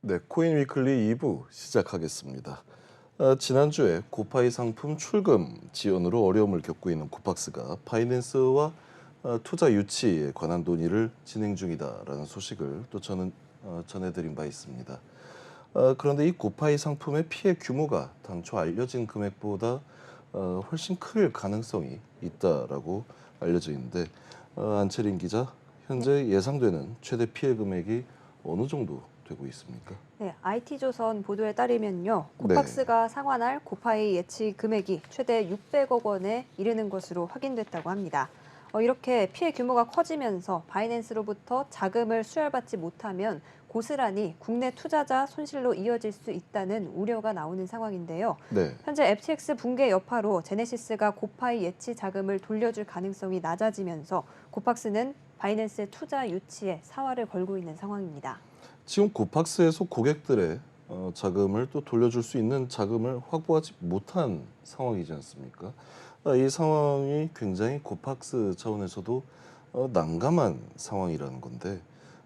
네, 코인 위클리 2부 시작하겠습니다. 지난주에 고파이 상품 출금 지연으로 어려움을 겪고 있는 코팍스가 바이낸스와 투자 유치에 관한 논의를 진행 중이다라는 소식을 또 저는 전해드린 바 있습니다. 그런데 이 고파이 상품의 피해 규모가 당초 알려진 금액보다 훨씬 클 가능성이 있다라고 알려져 있는데 안채린 기자, 네, 현재 예상되는 최대 피해 금액이 어느 정도 되고 있습니까? 네, IT조선 보도에 따르면요. 네, 코팍스가 상환할 고파이 예치 금액이 최대 600억 원에 이르는 것으로 확인됐다고 합니다. 이렇게 피해 규모가 커지면서 바이낸스로부터 자금을 수혈받지 못하면 고스란히 국내 투자자 손실로 이어질 수 있다는 우려가 나오는 상황인데요. 네, 현재 FTX 붕괴 여파로 제네시스가 고파이 예치 자금을 돌려줄 가능성이 낮아지면서 코팍스는 바이낸스의 투자 유치에 사활을 걸고 있는 상황입니다. 지금 고팍스에서 고객들의 자금을 또 돌려줄 수 있는 자금을 확보하지 못한 상황이지 않습니까? 이 상황이 굉장히 고팍스 차원에서도 난감한 상황이라는 건데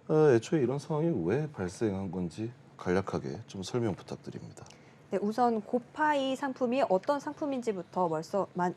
애초에 이런 상황이 왜 발생한 건지 간략하게 좀 설명 부탁드립니다. 네, 우선 고파이 상품이 어떤 상품인지부터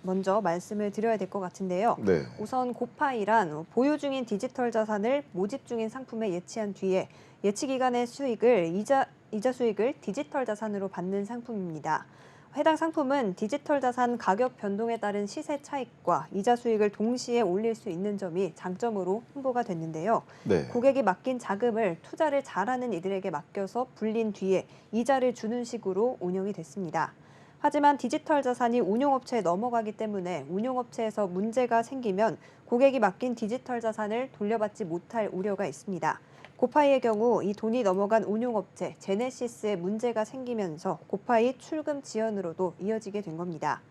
먼저 말씀을 드려야 될 것 같은데요. 네, 우선 고파이란 보유 중인 디지털 자산을 모집 중인 상품에 예치한 뒤에 예치 기간의 수익을 이자 수익을 디지털 자산으로 받는 상품입니다. 해당 상품은 디지털 자산 가격 변동에 따른 시세 차익과 이자 수익을 동시에 올릴 수 있는 점이 장점으로 홍보가 됐는데요. 네. 고객이 맡긴 자금을 투자를 잘하는 이들에게 맡겨서 불린 뒤에 이자를 주는 식으로 운영이 됐습니다. 하지만 디지털 자산이 운용업체에 넘어가기 때문에 운용업체에서 문제가 생기면 고객이 맡긴 디지털 자산을 돌려받지 못할 우려가 있습니다. 고파이의 경우 이 돈이 넘어간 운용업체 제네시스에 문제가 생기면서 고파이 출금 지연으로도 이어지게 된 겁니다.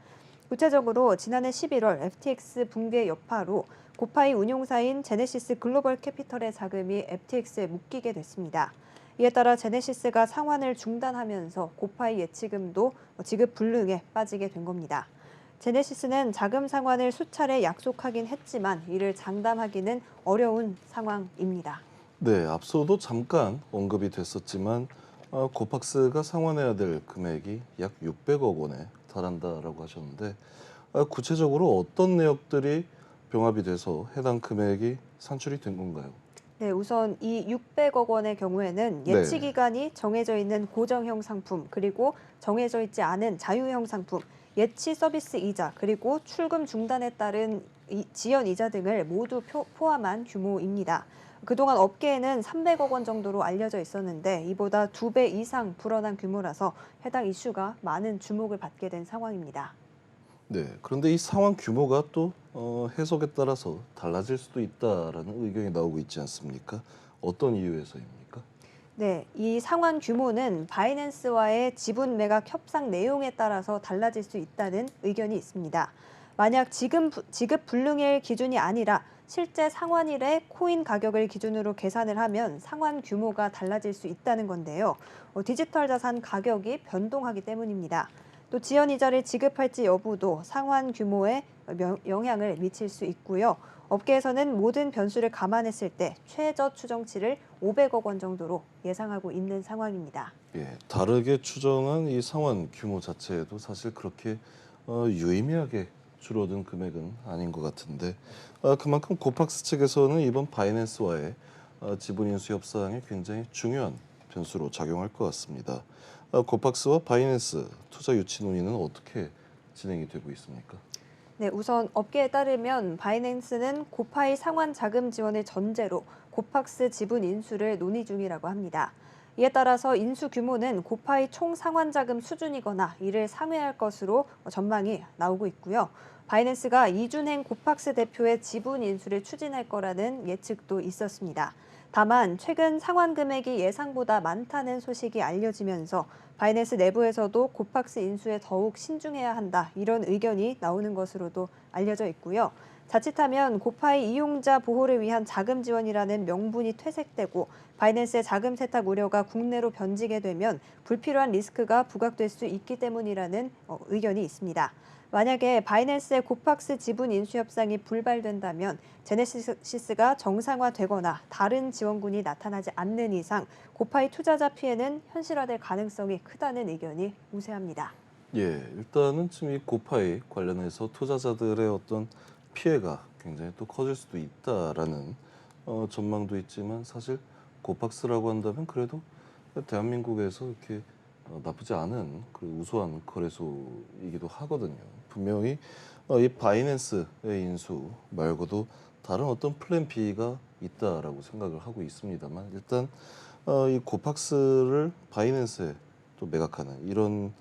구체적으로 지난해 11월 FTX 붕괴 여파로 고파이 운용사인 제네시스 글로벌 캐피털의 자금이 FTX에 묶이게 됐습니다. 이에 따라 제네시스가 상환을 중단하면서 고파이 예치금도 지급 불능에 빠지게 된 겁니다. 제네시스는 자금 상환을 수차례 약속하긴 했지만 이를 장담하기는 어려운 상황입니다. 네, 앞서도 잠깐 언급이 됐었지만 고팍스가 상환해야 될 금액이 약 600억 원에 달한다라고 하셨는데 구체적으로 어떤 내역들이 병합이 돼서 해당 금액이 산출이 된 건가요? 네, 우선 이 600억 원의 경우에는 예치 네, 기간이 정해져 있는 고정형 상품, 그리고 정해져 있지 않은 자유형 상품, 예치 서비스 이자, 그리고 출금 중단에 따른 지연 이자 등을 모두 포함한 규모입니다. 그동안 업계에는 300억 원 정도로 알려져 있었는데 이보다 2배 이상 불어난 규모라서 해당 이슈가 많은 주목을 받게 된 상황입니다. 네. 그런데 이 상황 규모가 또 해석에 따라서 달라질 수도 있다라는 의견이 나오고 있지 않습니까? 어떤 이유에서입니까? 네, 이 상환 규모는 바이낸스와의 지분 매각 협상 내용에 따라서 달라질 수 있다는 의견이 있습니다. 만약 지급 불능일 기준이 아니라 실제 상환일의 코인 가격을 기준으로 계산을 하면 상환 규모가 달라질 수 있다는 건데요. 디지털 자산 가격이 변동하기 때문입니다. 또 지연 이자를 지급할지 여부도 상환 규모에 영향을 미칠 수 있고요. 업계에서는 모든 변수를 감안했을 때 최저 추정치를 500억 원 정도로 예상하고 있는 상황입니다. 예, 다르게 추정한 이 상환 규모 자체에도 사실 그렇게 유의미하게 줄어든 금액은 아닌 것 같은데 그만큼 고팍스 측에서는 이번 바이낸스와의 지분 인수 협상에 굉장히 중요한 변수로 작용할 것 같습니다. 고팍스와 바이낸스 투자 유치 논의는 어떻게 진행이 되고 있습니까? 네, 우선 업계에 따르면 바이낸스는 고파이 상환 자금 지원을 전제로 고팍스 지분 인수를 논의 중이라고 합니다. 이에 따라서 인수 규모는 고파이 총 상환 자금 수준이거나 이를 상회할 것으로 전망이 나오고 있고요. 바이낸스가 이준행 고팍스 대표의 지분 인수를 추진할 거라는 예측도 있었습니다. 다만 최근 상환 금액이 예상보다 많다는 소식이 알려지면서 바이낸스 내부에서도 고팍스 인수에 더욱 신중해야 한다, 이런 의견이 나오는 것으로도 알려져 있고요. 자칫하면 고파이 이용자 보호를 위한 자금 지원이라는 명분이 퇴색되고 바이낸스의 자금 세탁 우려가 국내로 번지게 되면 불필요한 리스크가 부각될 수 있기 때문이라는 의견이 있습니다. 만약에 바이낸스의 코팍스 지분 인수 협상이 불발된다면 제네시스가 정상화되거나 다른 지원군이 나타나지 않는 이상 고파이 투자자 피해는 현실화될 가능성이 크다는 의견이 우세합니다. 예, 일단은 지금 이 고파이 관련해서 투자자들의 어떤 피해가 굉장히 또 커질 수도 있다라는 전망도 있지만 사실 고팍스라고 한다면 그래도 대한민국에서 이렇게 나쁘지 않은 그 우수한 거래소이기도 하거든요. 분명히 이 바이낸스의 인수 말고도 다른 어떤 플랜 B가 있다라고 생각을 하고 있습니다만 일단 이 고팍스를 바이낸스에 또 매각하는 이런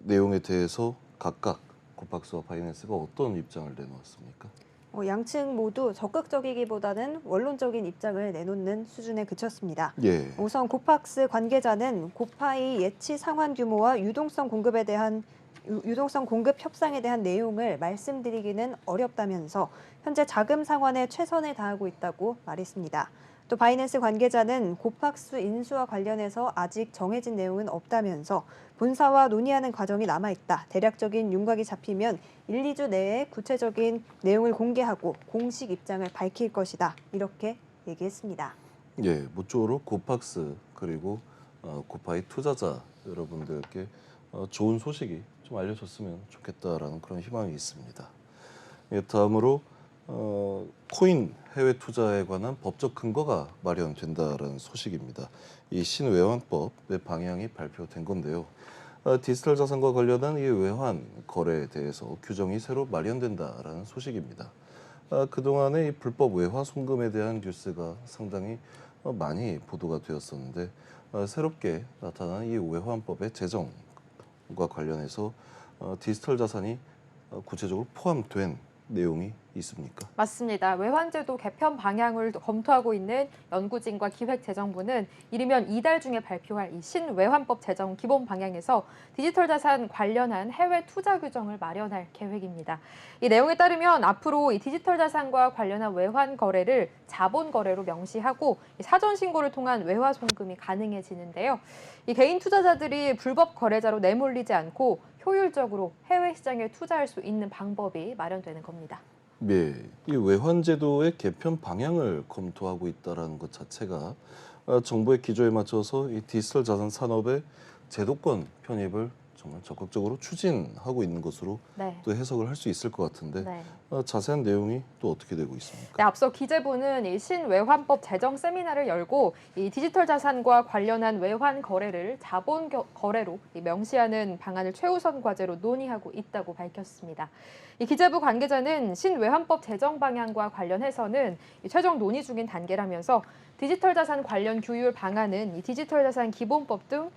내용에 대해서 각각 고팍스와 바이낸스가 어떤 입장을 내놓았습니까? 양측 모두 적극적이기보다는 원론적인 입장을 내놓는 수준에 그쳤습니다. 예, 우선 고팍스 관계자는 고파이 예치 상환 규모와 유동성 공급 협상에 대한 내용을 말씀드리기는 어렵다면서 현재 자금 상환에 최선을 다하고 있다고 말했습니다. 또 바이낸스 관계자는 고팍스 인수와 관련해서 아직 정해진 내용은 없다면서 본사와 논의하는 과정이 남아있다. 대략적인 윤곽이 잡히면 1, 2주 내에 구체적인 내용을 공개하고 공식 입장을 밝힐 것이다. 이렇게 얘기했습니다. 예, 모쪼록 고팍스 그리고 고파이 투자자 여러분들께 좋은 소식이 좀 알려졌으면 좋겠다라는 그런 희망이 있습니다. 예, 다음으로 코인 해외 투자에 관한 법적 근거가 마련된다라는 소식입니다. 이 신외환법의 방향이 발표된 건데요. 디지털 자산과 관련한 이 외환 거래에 대해서 규정이 새로 마련된다라는 소식입니다. 그동안의 이 불법 외화 송금에 대한 뉴스가 상당히 많이 보도가 되었었는데 새롭게 나타난 이 외환법의 제정과 관련해서 디지털 자산이 구체적으로 포함된 내용이 있습니까? 맞습니다. 외환제도 개편 방향을 검토하고 있는 연구진과 기획재정부는 이르면 이달 중에 발표할 이 신외환법 제정 기본 방향에서 디지털 자산 관련한 해외 투자 규정을 마련할 계획입니다. 이 내용에 따르면 앞으로 이 디지털 자산과 관련한 외환 거래를 자본 거래로 명시하고 사전 신고를 통한 외화 송금이 가능해지는데요. 이 개인 투자자들이 불법 거래자로 내몰리지 않고 효율적으로 해외 시장에 투자할 수 있는 방법이 마련되는 겁니다. 네, 이 외환제도의 개편 방향을 검토하고 있다는 것 자체가 정부의 기조에 맞춰서 이 디지털 자산 산업의 제도권 편입을 정말 적극적으로 추진하고 있는 것으로 네. 또 해석을 할 수 있을 것 같은데 네. 자세한 내용이 또 어떻게 되고 있습니까? 네, 앞서 기재부는 이 신외환법 제정 세미나를 열고 이 디지털 자산과 관련한 외환 거래를 자본 거래로 명시하는 방안을 최우선 과제로 논의하고 있다고 밝혔습니다. 이 기재부 관계자는 신외환법 제정 방향과 관련해서는 최종 논의 중인 단계라면서 디지털 자산 관련 규율 방안은 이 디지털 자산 기본법 등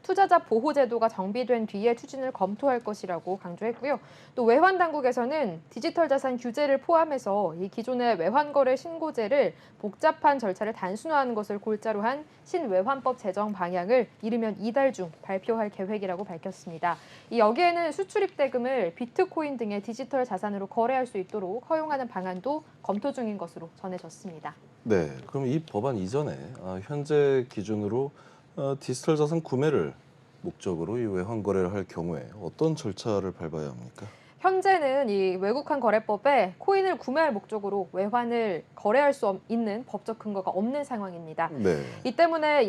투자자 보호 제도가 정비된 뒤에 추진을 검토할 것이라고 강조했고요. 또 외환 당국에서는 디지털 자산 규제를 포함해서 이 기존의 외환 거래 신고제를 복잡한 절차를 단순화하는 것을 골자로 한 신외환법 제정 방향을 이르면 이달 중 발표할 계획이라고 밝혔습니다. 이 여기에는 수출입 대금을 비트코인 등의 디지털 자산으로 거래할 수 있도록 허용하는 방안도 검토 중인 것으로 전해졌습니다. 네, 그럼 이 법안 이전에 현재 기준으로 디지털 자산 구매를 목적으로 이 외환 거래를 할 경우에 어떤 절차를 밟아야 합니까? 현재는 이 외국환 거래법에 코인을 구매할 목적으로 외환을 거래할 수 있는 법적 근거가 없는 상황입니다. 네. 이 때문에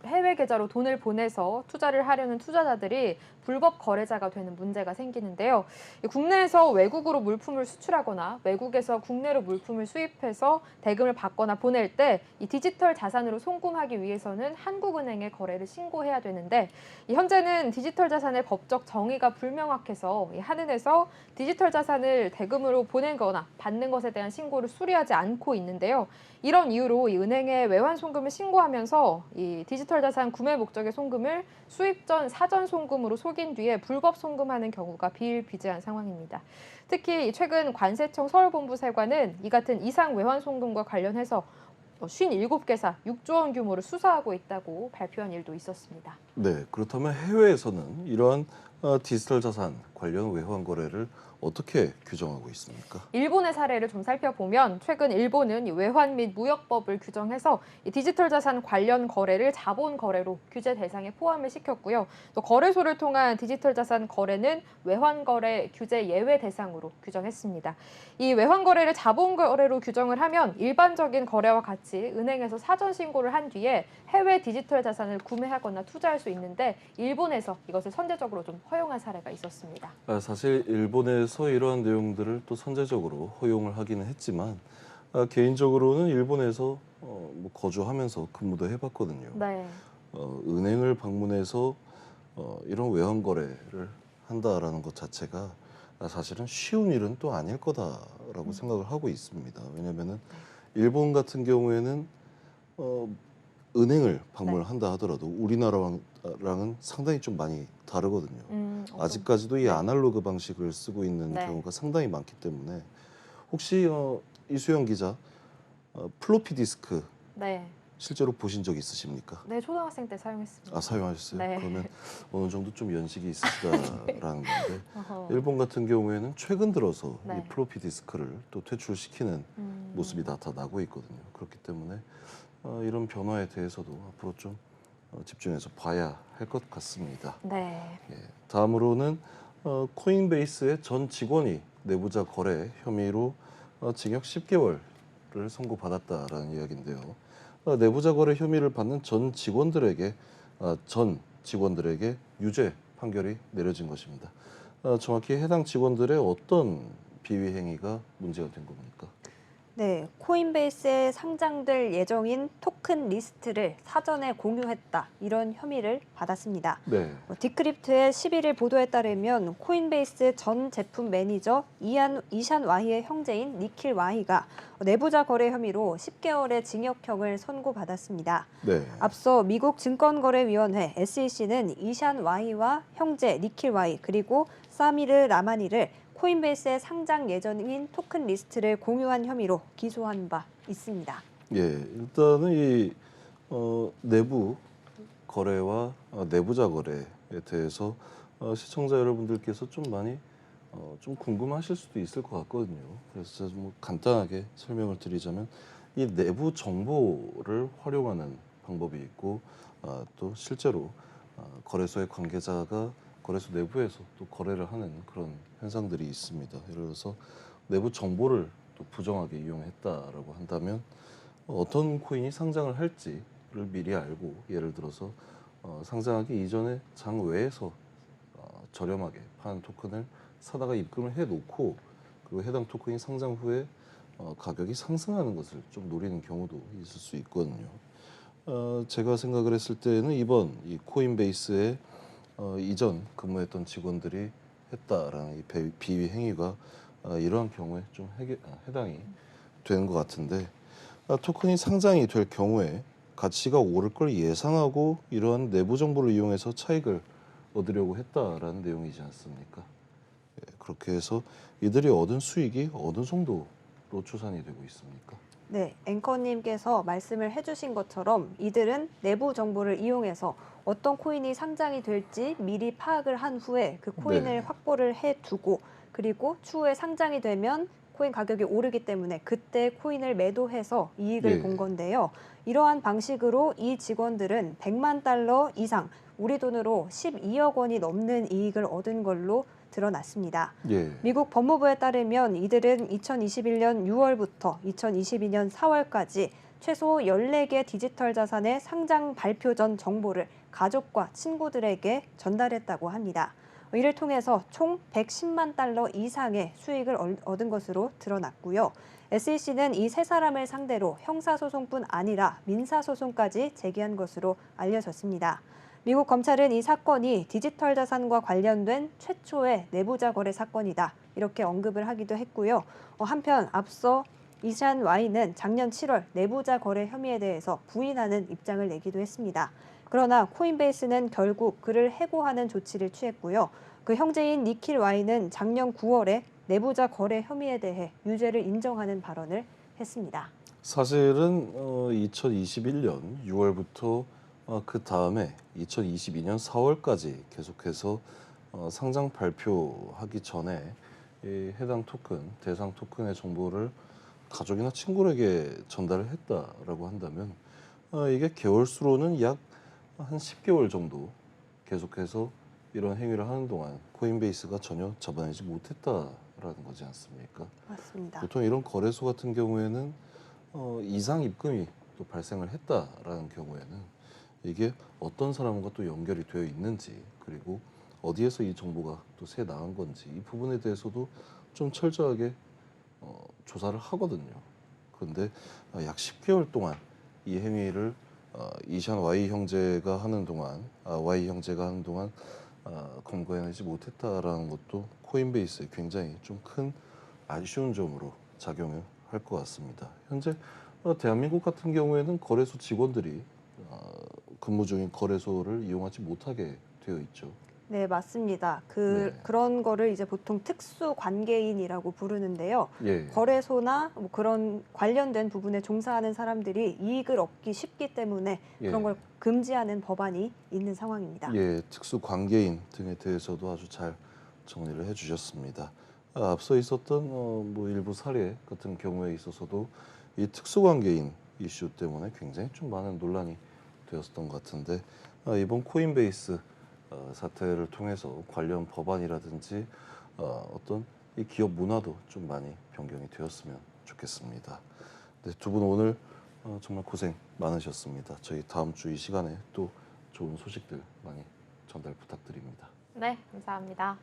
해외 계좌로 돈을 보내서 투자를 하려는 투자자들이 불법 거래자가 되는 문제가 생기는데요. 국내에서 외국으로 물품을 수출하거나 외국에서 국내로 물품을 수입해서 대금을 받거나 보낼 때 이 디지털 자산으로 송금하기 위해서는 한국은행에 거래를 신고해야 되는데 현재는 디지털 자산의 법적 정의가 불명확해서 한은에서 디지털 자산을 대금으로 보내거나 받는 것에 대한 신고를 수리하지 않고 있는데요. 이런 이유로 이 은행에 외환 송금을 신고하면서 이 디지털 자산 구매 목적의 송금을 수입 전 사전 송금으로 속인 뒤에 불법 송금하는 경우가 비일비재한 상황입니다. 특히 최근 관세청 서울본부 세관은 이 같은 이상 외환 송금과 관련해서 57개사 6조 원 규모를 수사하고 있다고 발표한 일도 있었습니다. 네, 그렇다면 해외에서는 이러한 디지털 자산 관련 외환 거래를 어떻게 규정하고 있습니까? 일본의 사례를 좀 살펴보면 최근 일본은 이 외환 및 무역법을 규정해서 이 디지털 자산 관련 거래를 자본 거래로 규제 대상에 포함을 시켰고요. 또 거래소를 통한 디지털 자산 거래는 외환 거래 규제 예외 대상으로 규정했습니다. 이 외환 거래를 자본 거래로 규정을 하면 일반적인 거래와 같이 은행에서 사전 신고를 한 뒤에 해외 디지털 자산을 구매하거나 투자할 수 있는데 일본에서 이것을 선제적으로 좀 허용한 사례가 있었습니다. 사실 일본에서 이러한 내용들을 또 선제적으로 허용을 하기는 했지만 개인적으로는 일본에서 뭐 거주하면서 근무도 해봤거든요. 네. 은행을 방문해서 이런 외환 거래를 한다라는 것 자체가 사실은 쉬운 일은 또 아닐 거다라고 생각을 하고 있습니다. 왜냐하면은 일본 같은 경우에는 은행을 방문을 한다 하더라도 우리나라랑은 상당히 좀 많이 다르거든요. 아직까지도 이 아날로그 방식을 쓰고 있는 네. 경우가 상당히 많기 때문에 혹시 이수영 기자 플로피 디스크 네. 실제로 보신 적 있으십니까? 네, 초등학생 때 사용했습니다. 사용하셨어요? 네. 그러면 어느 정도 좀 연식이 있으시다라는 건데 어허. 일본 같은 경우에는 최근 들어서 네. 이 플로피 디스크를 또 퇴출시키는 모습이 나타나고 있거든요. 그렇기 때문에 이런 변화에 대해서도 앞으로 좀 집중해서 봐야 할 것 같습니다. 네. 예, 다음으로는 코인베이스의 전 직원이 내부자 거래 혐의로 징역 10개월을 선고받았다라는 이야기인데요. 내부자 거래 혐의를 받는 전 직원들에게 유죄 판결이 내려진 것입니다. 정확히 해당 직원들의 어떤 비위 행위가 문제가 된 겁니까? 네, 코인베이스에 상장될 예정인 토큰 리스트를 사전에 공유했다. 이런 혐의를 받았습니다. 네. 디크립트의 11일 보도에 따르면 코인베이스 전 제품 매니저 이샨 와히의 형제인 니킬 와히가 내부자 거래 혐의로 10개월의 징역형을 선고받았습니다. 네. 앞서 미국 증권거래위원회 SEC는 이샨 와히와 형제 니킬 와히 그리고 사미르 라마니를 코인베이스의 상장 예정인 토큰 리스트를 공유한 혐의로 기소한 바 있습니다. 예, 일단은 이 내부 거래와 내부자 거래에 대해서 시청자 여러분들께서 좀 많이 좀 궁금하실 수도 있을 것 같거든요. 그래서 제가 뭐 간단하게 설명을 드리자면 이 내부 정보를 활용하는 방법이 있고 또 실제로 거래소의 관계자가 거래소 내부에서 또 거래를 하는 그런 현상들이 있습니다. 예를 들어서 내부 정보를 또 부정하게 이용했다라고 한다면 어떤 코인이 상장을 할지를 미리 알고 예를 들어서 상장하기 이전에 장외에서 저렴하게 파는 토큰을 사다가 입금을 해놓고 그리고 해당 토큰이 상장 후에 가격이 상승하는 것을 좀 노리는 경우도 있을 수 있거든요. 제가 생각을 했을 때는 이번 이 코인베이스의 이전 근무했던 직원들이 했다라는 이 비위 행위가 이러한 경우에 좀 해당이 되는 것 같은데 토큰이 상장이 될 경우에 가치가 오를 걸 예상하고 이러한 내부 정보를 이용해서 차익을 얻으려고 했다라는 내용이지 않습니까? 예, 그렇게 해서 이들이 얻은 수익이 어느 정도로 추산이 되고 있습니까? 네, 앵커님께서 말씀을 해주신 것처럼 이들은 내부 정보를 이용해서 어떤 코인이 상장이 될지 미리 파악을 한 후에 그 코인을 네. 확보를 해두고 그리고 추후에 상장이 되면 코인 가격이 오르기 때문에 그때 코인을 매도해서 이익을 예. 본 건데요. 이러한 방식으로 이 직원들은 100만 달러 이상, 우리 돈으로 12억 원이 넘는 이익을 얻은 걸로 드러났습니다. 예. 미국 법무부에 따르면 이들은 2021년 6월부터 2022년 4월까지 최소 14개 디지털 자산의 상장 발표 전 정보를 가족과 친구들에게 전달했다고 합니다. 이를 통해서 총 110만 달러 이상의 수익을 얻은 것으로 드러났고요. SEC는 이 세 사람을 상대로 형사소송뿐 아니라 민사소송까지 제기한 것으로 알려졌습니다. 미국 검찰은 이 사건이 디지털 자산과 관련된 최초의 내부자 거래 사건이다. 이렇게 언급을 하기도 했고요. 한편 앞서 이샨 와이는 작년 7월 내부자 거래 혐의에 대해서 부인하는 입장을 내기도 했습니다. 그러나 코인베이스는 결국 그를 해고하는 조치를 취했고요. 그 형제인 니킬 와이는 작년 9월에 내부자 거래 혐의에 대해 유죄를 인정하는 발언을 했습니다. 사실은 2021년 6월부터 그 다음에 2022년 4월까지 계속해서 상장 발표하기 전에 이 해당 토큰, 대상 토큰의 정보를 가족이나 친구에게 전달을 했다라고 한다면 이게 개월 수로는 약 한 10개월 정도 계속해서 이런 행위를 하는 동안 코인베이스가 전혀 잡아내지 못했다라는 거지 않습니까? 맞습니다. 보통 이런 거래소 같은 경우에는 이상 입금이 또 발생을 했다라는 경우에는 이게 어떤 사람과 또 연결이 되어 있는지 그리고 어디에서 이 정보가 또 새 나간 건지 이 부분에 대해서도 좀 철저하게 조사를 하거든요. 그런데 약 10개월 동안 이 행위를 이샨 Y 형제가 하는 동안 검거해내지 못했다라는 것도 코인베이스에 굉장히 좀 큰 아쉬운 점으로 작용을 할 것 같습니다. 현재 대한민국 같은 경우에는 거래소 직원들이 근무 중인 거래소를 이용하지 못하게 되어 있죠. 네, 맞습니다. 네. 그런 거를 이제 보통 특수 관계인이라고 부르는데요. 예. 거래소나 뭐 그런 관련된 부분에 종사하는 사람들이 이익을 얻기 쉽기 때문에 예. 그런 걸 금지하는 법안이 있는 상황입니다. 예, 특수 관계인 등에 대해서도 아주 잘 정리를 해주셨습니다. 앞서 있었던 뭐 일부 사례 같은 경우에 있어서도 이 특수 관계인 이슈 때문에 굉장히 좀 많은 논란이 되었던 것 같은데 이번 코인베이스 사태를 통해서 관련 법안이라든지 어떤 이 기업 문화도 좀 많이 변경이 되었으면 좋겠습니다. 네, 두 분 오늘 정말 고생 많으셨습니다. 저희 다음 주 이 시간에 또 좋은 소식들 많이 전달 부탁드립니다. 네, 감사합니다.